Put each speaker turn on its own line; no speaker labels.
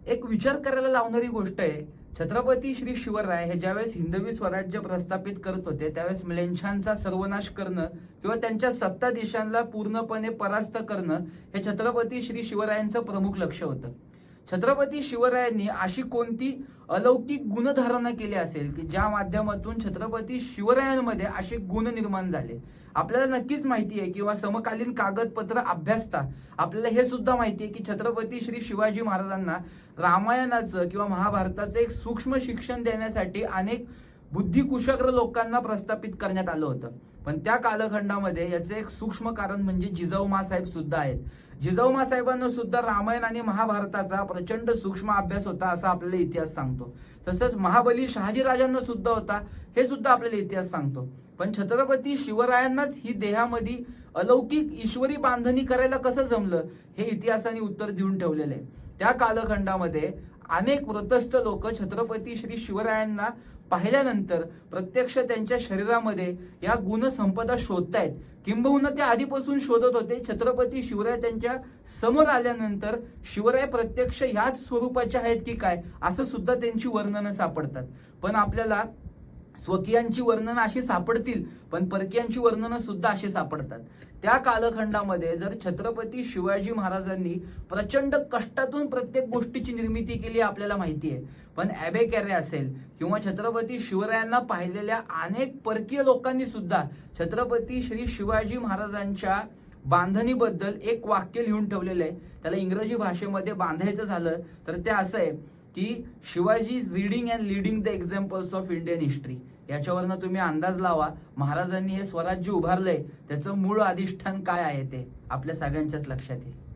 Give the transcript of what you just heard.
एक विचार करायला लावणारी गोष्ट आहे. छत्रपती श्री शिवराय हे ज्यावेळेस हिंदवी स्वराज्य प्रस्थापित करत होते त्यावेळेस म्लेच्छांचा सर्वनाश करणं किंवा त्यांच्या सत्ताधीशांना पूर्णपणे परास्त करणं हे छत्रपती श्री शिवरायांचं प्रमुख लक्ष होतं. छत्रपती शिवरायांनी अशी कोणती अलौकिक गुणधारणा केली असेल की ज्या माध्यमातून छत्रपती शिवरायांमध्ये असे गुण निर्माण झाले. आपल्याला नक्कीच माहिती आहे किंवा समकालीन कागदपत्र अभ्यासता आपल्याला हे सुद्धा माहिती आहे की छत्रपती श्री शिवाजी महाराजांना रामायणाचं किंवा महाभारताचं एक सूक्ष्म शिक्षण देण्यासाठी अनेक बुद्धिकुशग्र लोकांना प्रस्थापित करण्यात आलं होतं. पण त्या कालखंडामध्ये याचं एक सूक्ष्म कारण म्हणजे जिजाऊ मासाहेब सुद्धा आहेत. जिजाऊ मासाहेबांना सुद्धा रामायण आणि महाभारताचा प्रचंड सूक्ष्म अभ्यास होता असं आपल्याला इतिहास सांगतो. तसंच महाबली शहाजीराजांना सुद्धा होता हे सुद्धा आपल्याला इतिहास सांगतो. पण छत्रपती शिवरायांनाच ही देहामध्ये अलौकिक ईश्वरी बांधणी करायला कसं जमलं हे इतिहासाने उत्तर देऊन ठेवलेलं आहे. त्या कालखंडामध्ये अनेक व्रतस्थ लोक छत्रपती श्री शिवरायांना पाहिल्यानंतर प्रत्यक्ष त्यांच्या शरीरामध्ये या गुणसंपदा शोधतायत, किंबहुना ते आधीपासून शोधत होते. छत्रपती शिवराय त्यांच्या समोर आल्यानंतर शिवराय प्रत्यक्ष याच स्वरूपाचे आहेत की काय असं सुद्धा त्यांची वर्णनं सापडतात. पण आपल्याला स्वकीयांची वर्णनं अशी सापडतील पण परकीयांची वर्णनं सुद्धा अशी सापडतात. त्या कालखंडामध्ये जर छत्रपती शिवाजी महाराजांनी प्रचंड कष्टातून प्रत्येक गोष्टीची निर्मिती केली आपल्याला माहिती आहे. पण ॲबे कॅरे असेल किंवा छत्रपती शिवरायांना पाहिलेल्या अनेक परकीय लोकांनी सुद्धा छत्रपती श्री शिवाजी महाराजांच्या बांधणीबद्दल एक वाक्य लिहून ठेवलेलं आहे. त्याला इंग्रजी भाषेमध्ये बांधायचं झालं तर ते असं आहे की Shivaji is reading and leading the examples of Indian history. याच्यावरनं तुम्ही अंदाज लावा महाराजांनी हे स्वराज्य उभारलंय त्याचं मूळ अधिष्ठान काय आहे ते आपल्या सगळ्यांच्याच लक्षात येईल.